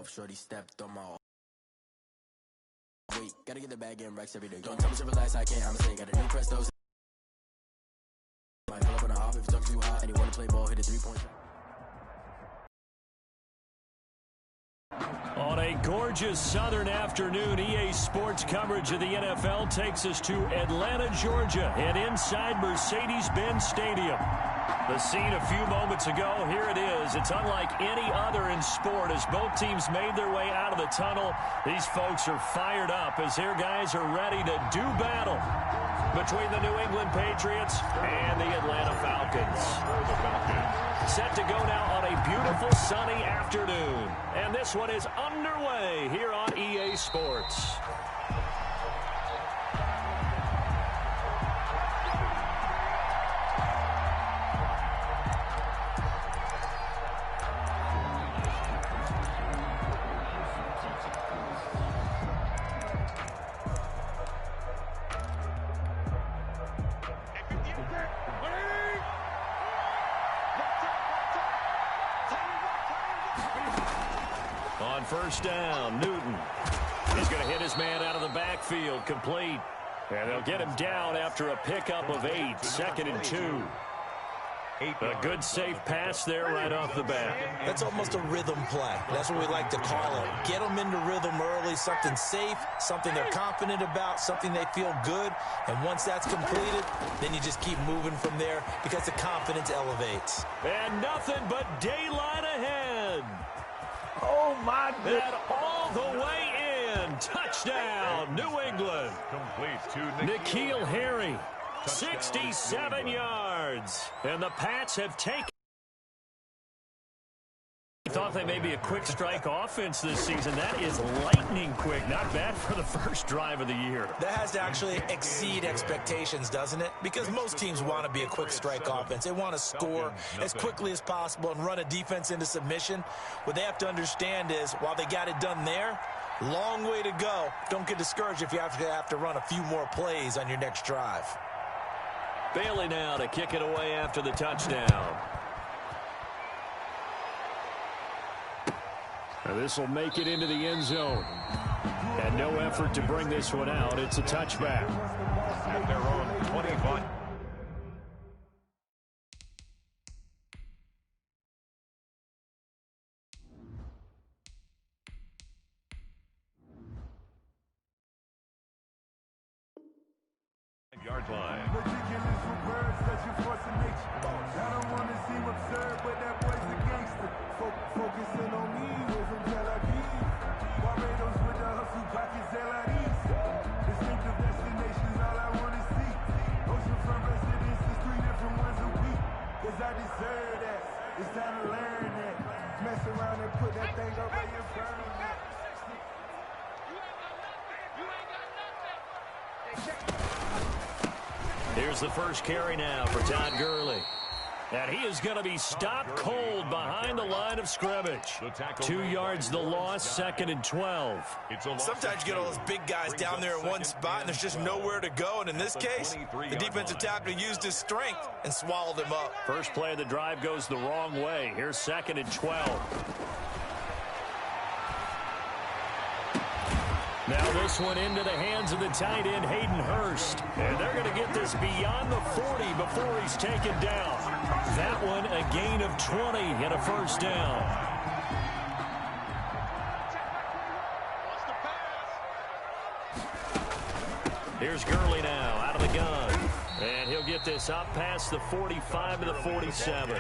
off, shorty stepped on my. Wait, gotta get the bag in racks every day. Don't tell me to relax, I can't. I'ma say, got a new presto. Might pull up on the off if it's talking too hot. And you wanna play ball, hit a 3-point shot. On a gorgeous southern afternoon, EA Sports coverage of the NFL takes us to Atlanta, Georgia, and inside Mercedes-Benz Stadium. The scene a few moments ago, here it is. It's unlike any other in sport as both teams made their way out of the tunnel. These folks are fired up as their guys are ready to do battle between the New England Patriots and the Atlanta Falcons. Set to go now on a beautiful sunny afternoon. And this one is underway here on EA Sports. On first down, Newton. He's going to hit his man out of the backfield, complete. And they'll get him down after a pickup of 8, 2nd and 2. A good safe pass there right off the bat. That's almost a rhythm play. That's what we like to call it. Get them into rhythm early, something safe, something they're confident about, something they feel good. And once that's completed, then you just keep moving from there because the confidence elevates. And nothing but daylight ahead. Oh, my goodness. And all the way in. Touchdown, New England. Complete to N'Keal Harry. 67 yards. And the Pats have taken. Thought they may be a quick strike offense this season. That is lightning quick. Not bad for the first drive of the year. That has to actually exceed expectations, doesn't it? Because most teams want to be a quick strike offense. They want to score as quickly as possible and run a defense into submission. What they have to understand is while they got it done there, long way to go. Don't get discouraged if you have to run a few more plays on your next drive. Bailey now to kick it away after the touchdown. This will make it into the end zone. And no effort to bring this one out. It's a touchback. At their own 25. Yard line. Ridiculous with words, such a force of nature. I don't want to seem absurd, but that boy's a gangster. Focusing on me, we're from Tel Aviv. Barbados with the hustle, pockets LIDs. Distinctive destinations, all I want to see. Oceanfront residences, 3 different ones a week. Cause I deserve that. It's time to learn that. Mess around and put that thing up where you're burning that. Here's the first carry now for Todd Gurley. And he is going to be stopped cold behind the line of scrimmage. 2 yards the loss, 2nd and 12. Sometimes you get all those big guys down there in one spot and there's just nowhere to go. And in this case, the defensive tackle used his strength and swallowed him up. First play of the drive goes the wrong way. Here's 2nd and 12. Now this one into the hands of the tight end, Hayden Hurst. And they're going to get this beyond the 40 before he's taken down. That one a gain of 20 and a first down. Here's Gurley now out of the gun. And he'll get this up past the 45 to the 47.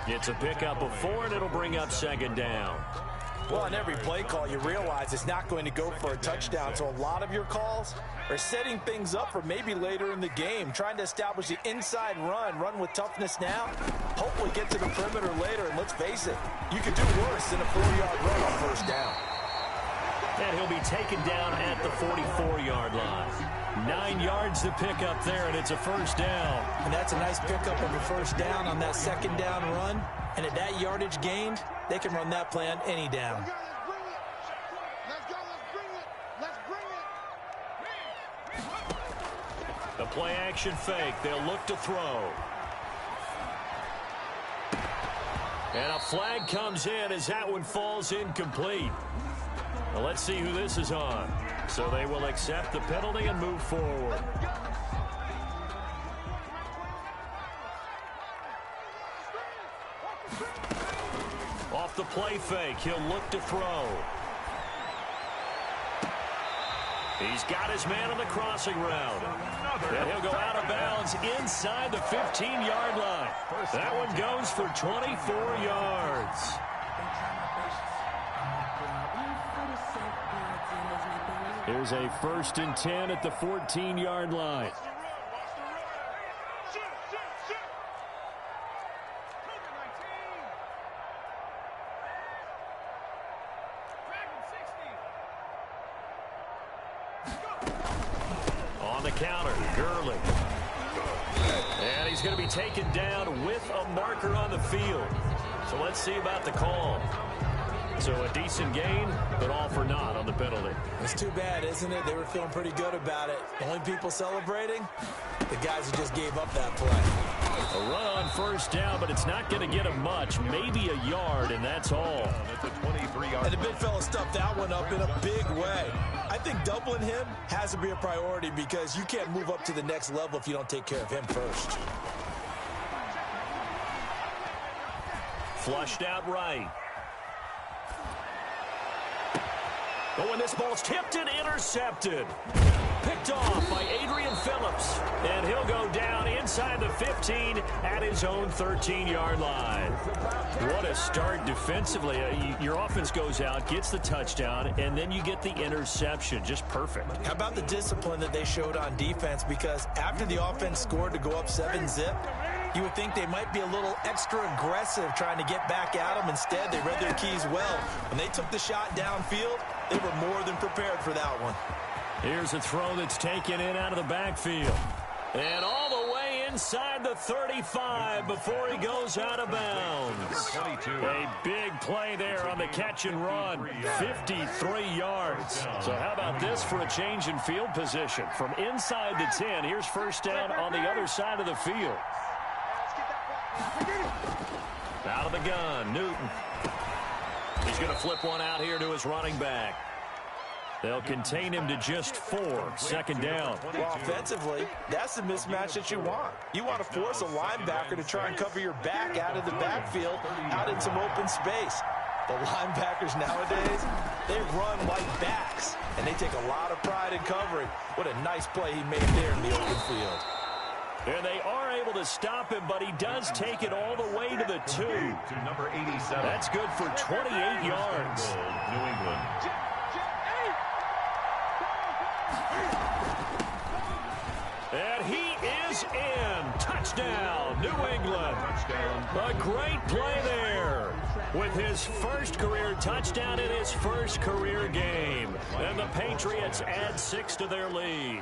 It's a pickup of 4, and it'll bring up 2nd down. Well, on every play call, you realize it's not going to go for a touchdown. So a lot of your calls are setting things up for maybe later in the game, trying to establish the inside run with toughness now, hopefully get to the perimeter later. And let's face it, you could do worse than a 4-yard run on first down. And he'll be taken down at the 44-yard line. 9 yards to pick up there, and it's a first down. And that's a nice pickup of a first down on that 2nd down run. And at that yardage gained, they can run that play on any down. The play action fake. They'll look to throw. And a flag comes in as that one falls incomplete. Well, let's see who this is on. So they will accept the penalty and move forward. Off the play fake, he'll look to throw. He's got his man on the crossing route. And he'll go out of bounds inside the 15-yard line. That one goes for 24 yards. Here's a 1st and 10 at the 14-yard line. On the counter, Gurley. And he's going to be taken down with a marker on the field. So let's see about the call. So a decent gain, but all for naught on the penalty. It's too bad, isn't it? They were feeling pretty good about it. The only people celebrating, the guys who just gave up that play. A run on 1st down, but it's not going to get him much. Maybe a yard, and that's all. That's a 23-yard. And the big fella stuffed that one up in a big way. I think doubling him has to be a priority because you can't move up to the next level if you don't take care of him first. Flushed out right. Oh, and this ball's tipped and intercepted. Picked off by Adrian Phillips. And he'll go down inside the 15 at his own 13-yard line. What a start defensively. Your offense goes out, gets the touchdown, and then you get the interception. Just perfect. How about the discipline that they showed on defense? Because after the offense scored to go up 7-zip, you would think they might be a little extra aggressive trying to get back at them. Instead, they read their keys well. When they took the shot downfield, they were more than prepared for that one. Here's a throw that's taken in out of the backfield. And all the way inside the 35 before he goes out of bounds. 22. A big play there on the catch and run. 53 yards. So how about this for a change in field position? From inside the 10, here's 1st down on the other side of the field. Out of the gun, Newton. He's going to flip one out here to his running back. They'll contain him to just 4. 2nd down. Well, offensively, that's the mismatch that you want. You want to force a linebacker to try and cover your back out of the backfield, out in some open space. The linebackers nowadays, they run like backs, and they take a lot of pride in covering. What a nice play he made there in the open field. And they are able to stop him, but he does take it all the way to the 2. To number 87. That's good for 28 yards. New England. And he is in. Touchdown, New England. A great play there with his 1st career touchdown in his 1st career game. And the Patriots add 6 to their lead.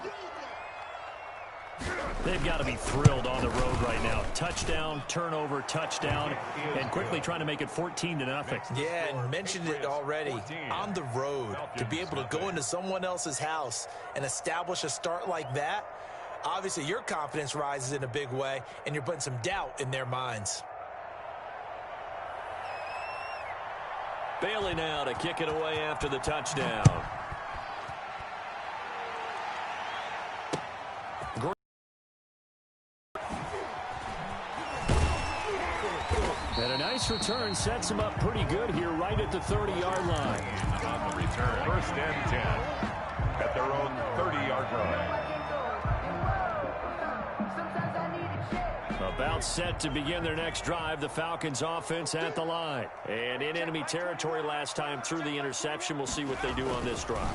They've got to be thrilled on the road right now. Touchdown, turnover, touchdown, and quickly trying to make it 14-0. Yeah, and mentioned it already. On the road, to be able to go into someone else's house and establish a start like that, obviously your confidence rises in a big way, and you're putting some doubt in their minds. Bailey now to kick it away after the touchdown. And a nice return sets him up pretty good here right at the 30-yard line. On the return, 1st and 10 at their own 30-yard line. About set to begin their next drive, the Falcons offense at the line. And in enemy territory last time through the interception. We'll see what they do on this drive.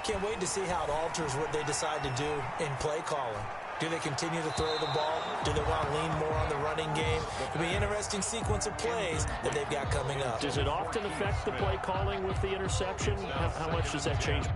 Can't wait to see how it alters what they decide to do in play calling. Do they continue to throw the ball? Do they want to lean more on the running game? It'll be an interesting sequence of plays that they've got coming up. Does it often affect the play calling with the interception? How much does that change?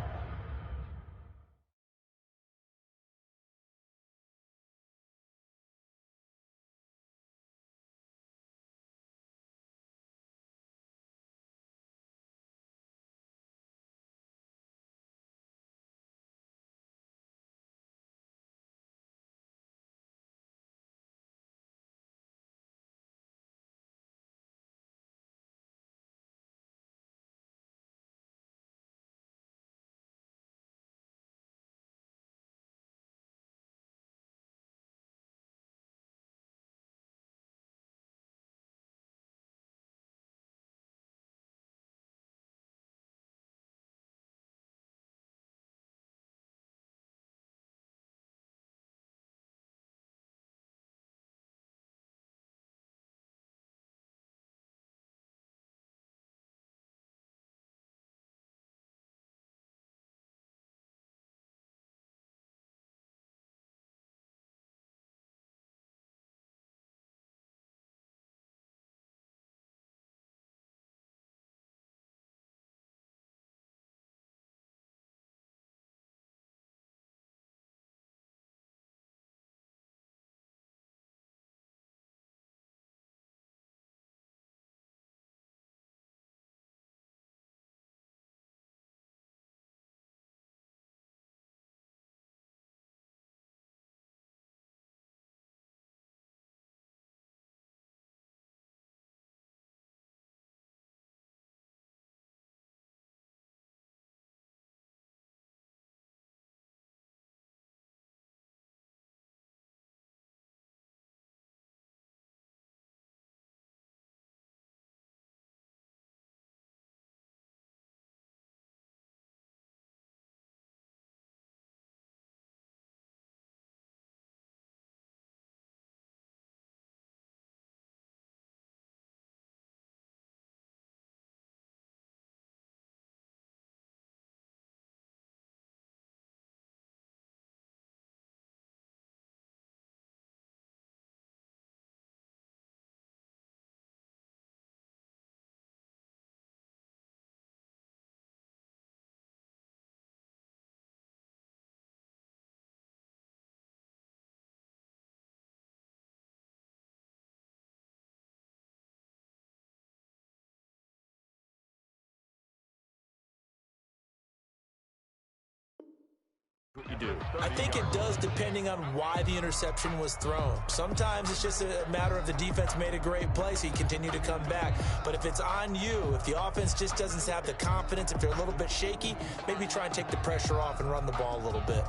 You do. I think it does, depending on why the interception was thrown. Sometimes it's just a matter of the defense made a great play, so you continue to come back. But if it's on you, if the offense just doesn't have the confidence, if they're a little bit shaky, maybe try and take the pressure off and run the ball a little bit.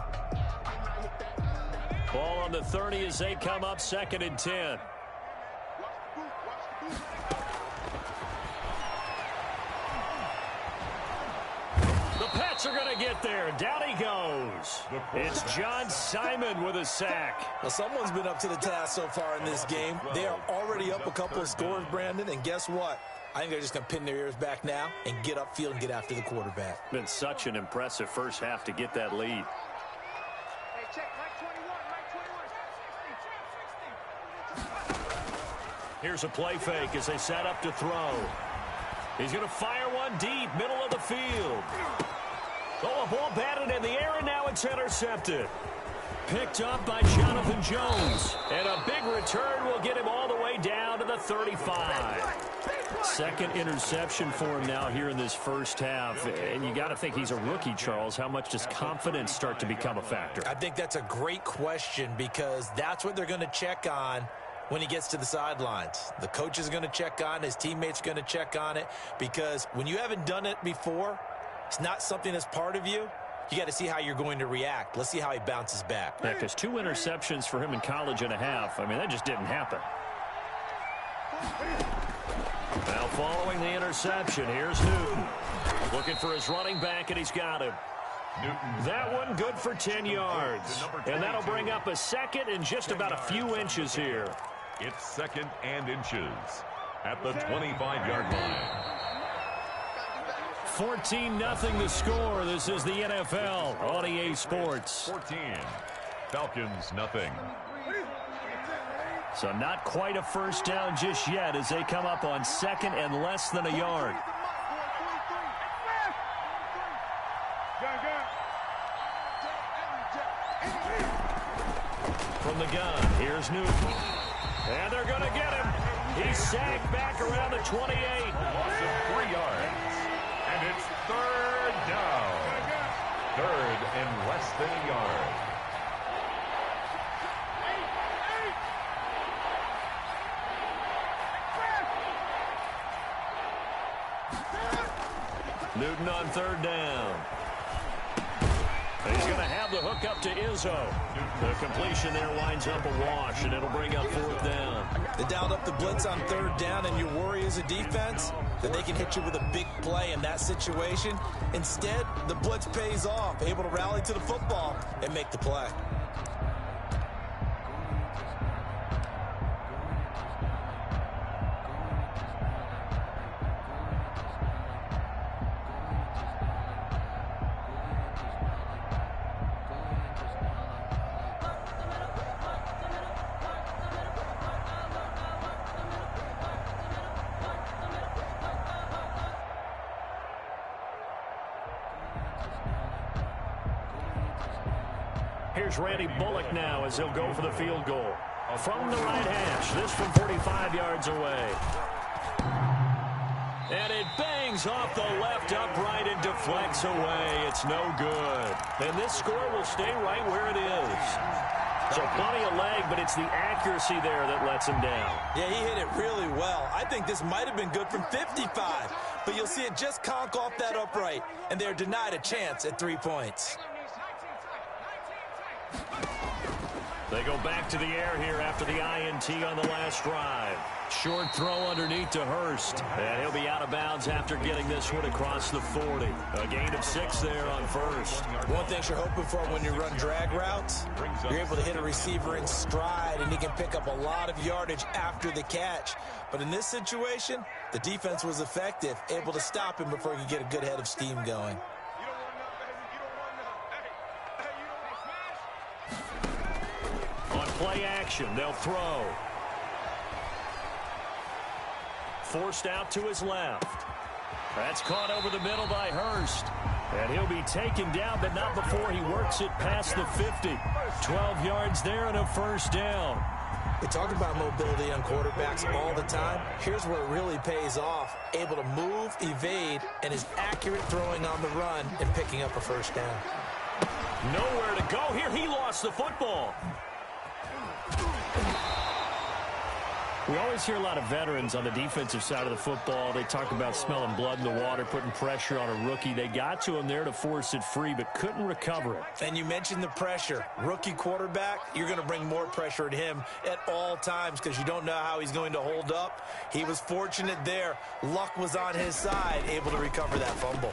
Ball on the 30 as they come up 2nd and 10. Pats are going to get there. Down he goes. It's John Simon with a sack. Well, someone's been up to the task so far in this game. They are already up a couple of scores, Brandon, and guess what? I think they're just going to pin their ears back now and get upfield and get after the quarterback. Been such an impressive first half to get that lead. Here's a play fake as they set up to throw. He's going to fire one deep, middle of the field. Oh, a ball batted in the air, and now it's intercepted. Picked up by Jonathan Jones. And a big return will get him all the way down to the 35. Second interception for him now here in this first half. And you got to think he's a rookie, Charles. How much does confidence start to become a factor? I think that's a great question because that's what they're going to check on when he gets to the sidelines. The coach is going to check on, his teammates are going to check on it, because when you haven't done it before, it's not something that's part of you. You got to see how you're going to react. Let's see how he bounces back. Yeah, because 2 interceptions for him in college and a half. I mean, that just didn't happen. Now following the interception, here's Newton. Looking for his running back, and he's got him. That one good for 10 yards. And that'll bring up a second and just about a few inches here. It's 2nd and inches at the 25-yard line. 14-0 the score. This is the NFL on EA Sports. 14. Falcons, nothing. So not quite a first down just yet as they come up on 2nd and less than a yard. From the gun, here's Newton. And they're going to get him. He's sacked back around the 28. Loss of 3 yards. And it's 3rd down. 3rd and less than a yard. Newton on 3rd down. And he's going to have the hook up to Izzo. The completion there winds up a wash, and it'll bring up 4th down. They dialed up the blitz on 3rd down, and your worry as a defense that they can hit you with a big play in that situation. Instead, the blitz pays off, able to rally to the football and make the play. Here's Randy Bullock now as he'll go for the field goal. From the right hash, this from 45 yards away. And it bangs off the left upright and deflects away. It's no good. And this score will stay right where it is. So plenty of leg, but it's the accuracy there that lets him down. Yeah, he hit it really well. I think this might have been good from 55. But you'll see it just conk off that upright, and they're denied a chance at 3 points. They go back to the air here after the INT on the last drive. Short throw underneath to Hurst. And he'll be out of bounds after getting this one across the 40. A gain of 6 there on first. One thing you're hoping for when you run drag routes, you're able to hit a receiver in stride, and he can pick up a lot of yardage after the catch. But in this situation, the defense was effective, able to stop him before he could get a good head of steam going. Play action, they'll throw. Forced out to his left. That's caught over the middle by Hurst. And he'll be taken down, but not before he works it past the 50. 12 yards there and a first down. We talk about mobility on quarterbacks all the time. Here's where it really pays off. Able to move, evade, and is accurate throwing on the run and picking up a first down. Nowhere to go here. He lost the football. We always hear a lot of veterans on the defensive side of the football. They talk about smelling blood in the water, putting pressure on a rookie. They got to him there to force it free, but couldn't recover it. And you mentioned the pressure. Rookie quarterback, you're going to bring more pressure at him at all times because you don't know how he's going to hold up. He was fortunate there. Luck was on his side, able to recover that fumble.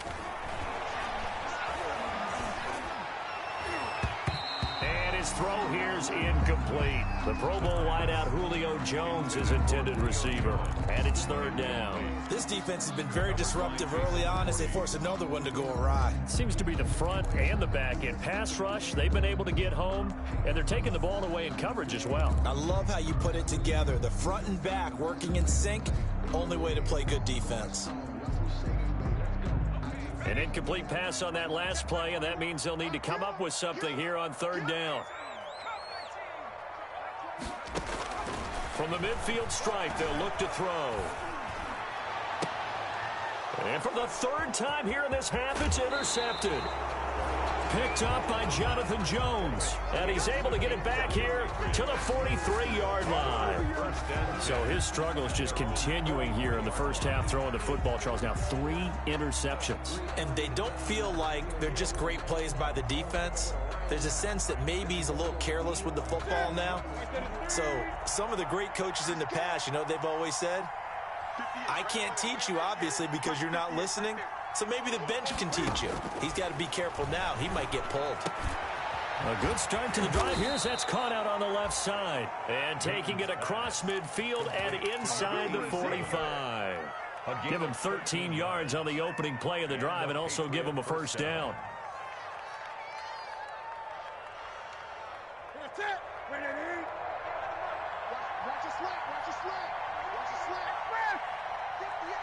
His throw here's incomplete. The Pro Bowl wideout Julio Jones is intended receiver, and it's third down. This defense has been very disruptive early on as they force another one to go awry. Seems to be the front and the back end. Pass rush, they've been able to get home, and they're taking the ball away in coverage as well. I love how you put it together. The front and back working in sync, only way to play good defense. An incomplete pass on that last play, and that means they'll need to come up with something here on third down. From the midfield stripe, they'll look to throw. And for the third time here in this half, it's intercepted. Picked up by Jonathan Jones. And he's able to get it back here to the 43-yard line. So his struggle is just continuing here in the first half, throwing the football. Charles, now 3 interceptions. And they don't feel like they're just great plays by the defense. There's a sense that maybe he's a little careless with the football now. So some of the great coaches in the past, you know, they've always said, I can't teach you, obviously, because you're not listening. So maybe the bench can teach you. He's got to be careful now. He might get pulled. A good start to the drive here as that's caught out on the left side. And taking it across midfield and inside the 45. Give him 13 yards on the opening play of the drive and also give him a first down. That's it. Win it in. Watch your slip. Watch your slip. Watch your slip. 58.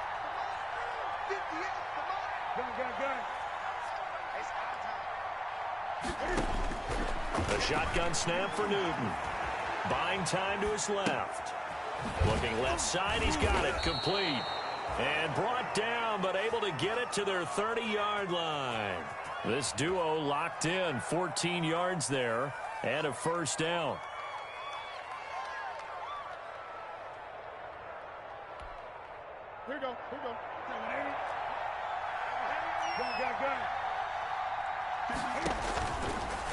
58. Gun. The shotgun snap for Newton. Buying time to his left. Looking left side, he's got it complete. And brought down, but able to get it to their 30-yard line. This duo locked in, 14 yards there, and a first down. Here we go. Gun.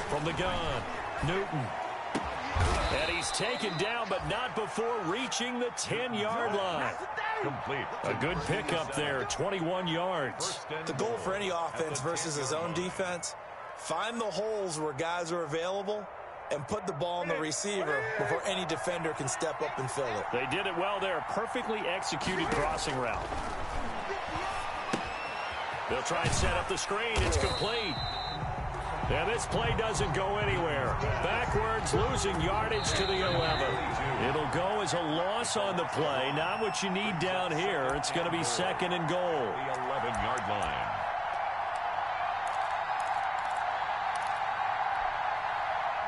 From the gun, Newton. And he's taken down, but not before reaching the 10-yard line. Complete. A good pickup there, 21 yards. The goal for any offense versus his own defense, find the holes where guys are available and put the ball on the receiver before any defender can step up and fill it. They did it well there. Perfectly executed crossing route. They'll try and set up the screen. It's complete. And this play doesn't go anywhere. Backwards, losing yardage to the 11. It'll go as a loss on the play. Not what you need down here. It's going to be second and goal. The 11-yard line.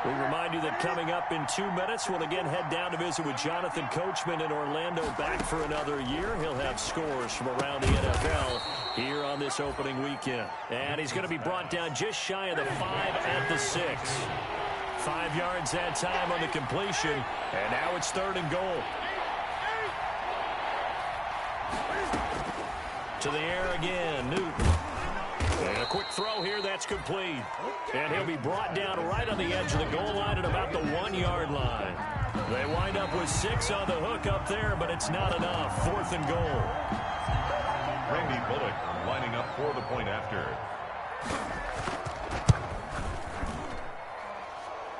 We remind you that coming up in 2 minutes, we'll again head down to visit with Jonathan Coachman in Orlando, back for another year. He'll have scores from around the NFL here on this opening weekend. And he's going to be brought down just shy of the 5 at the 6. 5 yards that time on the completion, and now it's third and goal. To the air again, Newton. And a quick throw here, that's complete. And he'll be brought down right on the edge of the goal line at about the 1-yard line. They wind up with 6 on the hook up there, but it's not enough. Fourth and goal. Randy Bullock lining up for the point after.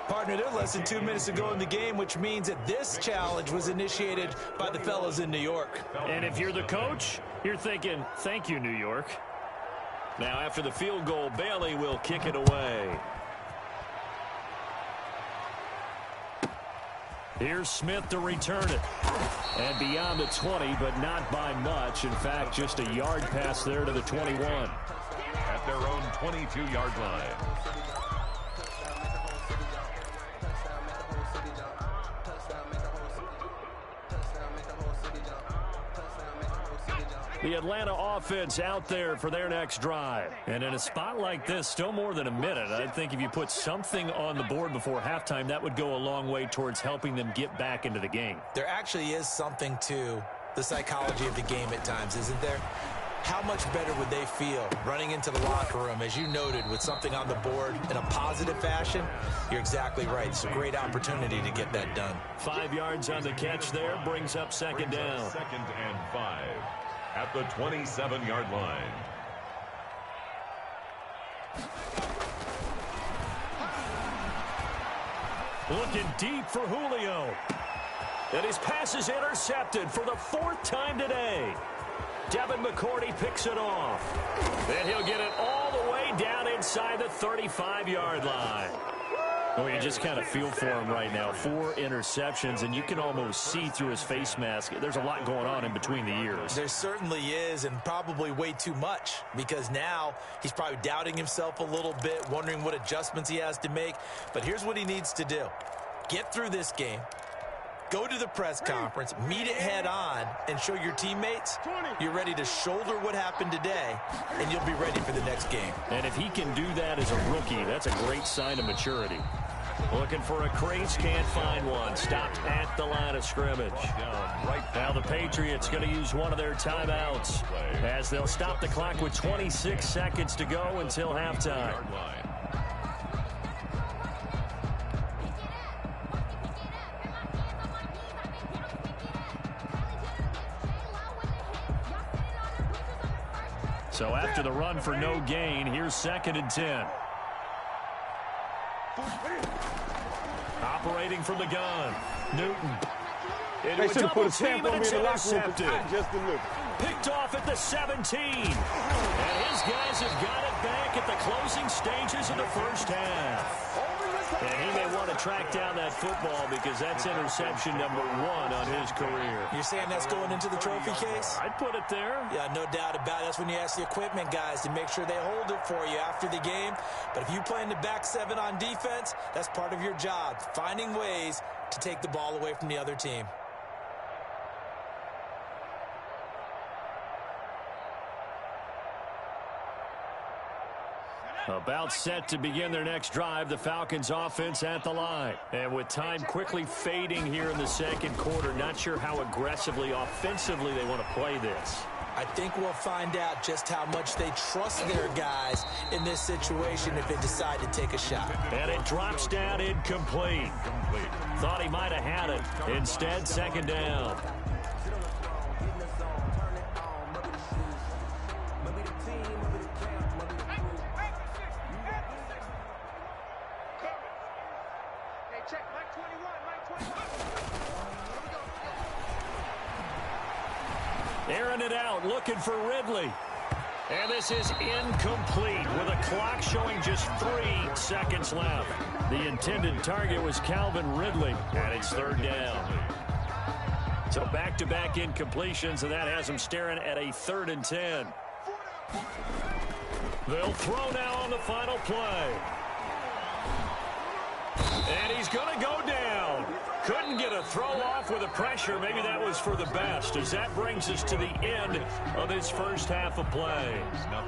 Partner, they're less than 2 minutes to go in the game, which means that this challenge was initiated by the fellas in New York. And if you're the coach, you're thinking, thank you, New York. Now, after the field goal, Bailey will kick it away. Here's Smith to return it. And beyond the 20, but not by much. In fact, just a yard pass there to the 21. At their own 22-yard line. The Atlanta offense out there for their next drive. And in a spot like this, still more than a minute, I think if you put something on the board before halftime, that would go a long way towards helping them get back into the game. There actually is something to the psychology of the game at times, isn't there? How much better would they feel running into the locker room, as you noted, with something on the board in a positive fashion? You're exactly right. It's a great opportunity to get that done. 5 yards on the catch there, brings up second down. 2nd and 5 at the 27-yard line. Looking deep for Julio. And his pass is intercepted for the 4th time today. Devin McCourty picks it off. And he'll get it all the way down inside the 35-yard line. Oh, you just kind of feel for him right now. 4 interceptions, and you can almost see through his face mask. There's a lot going on in between the ears. There certainly is, and probably way too much, because now he's probably doubting himself a little bit, wondering what adjustments he has to make. But here's what he needs to do. Get through this game. Go to the press conference, meet it head on, and show your teammates you're ready to shoulder what happened today, and you'll be ready for the next game. And if he can do that as a rookie, that's a great sign of maturity. Looking for a crease, can't find one. Stopped at the line of scrimmage. Now the Patriots going to use one of their timeouts as they'll stop the clock with 26 seconds to go until halftime. So after the run for no gain, here's 2nd and 10. Operating from the gun. Newton. Into a double team, and it's intercepted. Picked off at the 17. And his guys have got it back at the closing stages of the first half. And he may want to track down that football because that's interception number 1 on his career. You're saying that's going into the trophy case? I'd put it there. Yeah, no doubt about it. That's when you ask the equipment guys to make sure they hold it for you after the game. But if you play in the back 7 on defense, that's part of your job, finding ways to take the ball away from the other team. About set to begin their next drive, the Falcons offense at the line. And with time quickly fading here in the second quarter, not sure how aggressively, offensively they want to play this. I think we'll find out just how much they trust their guys in this situation if they decide to take a shot. And it drops down incomplete. Thought he might have had it. Instead, 2nd down. Airing it out, looking for Ridley. And this is incomplete with a clock showing just 3 seconds left. The intended target was Calvin Ridley, and it's 3rd down. So back-to-back incompletions, and that has them staring at a 3rd and 10. They'll throw now on the final play. And he's going to go down. Couldn't get a throw off with the pressure. Maybe that was for the best, as that brings us to the end of this first half of play.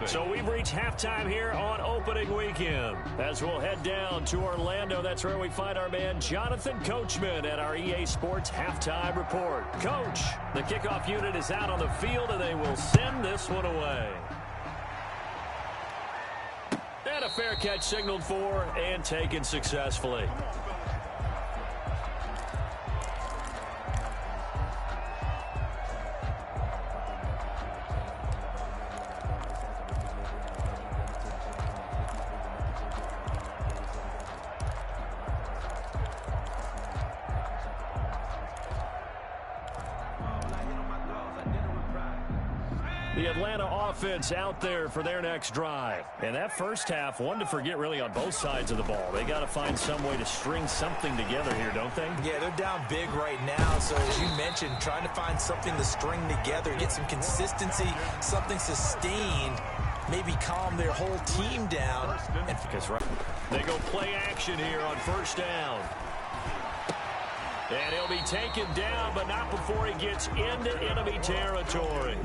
So we've reached halftime here on opening weekend. As we'll head down to Orlando, that's where we find our man Jonathan Coachman at our EA Sports Halftime Report. Coach, the kickoff unit is out on the field, and they will send this one away. And a fair catch signaled for and taken successfully. The Atlanta offense out there for their next drive. And that first half, one to forget really on both sides of the ball. They got to find some way to string something together here, don't they? Yeah, they're down big right now. So as you mentioned, trying to find something to string together, get some consistency, something sustained, maybe calm their whole team down. And because they go play action here on 1st down. And he'll be taken down, but not before he gets into enemy territory.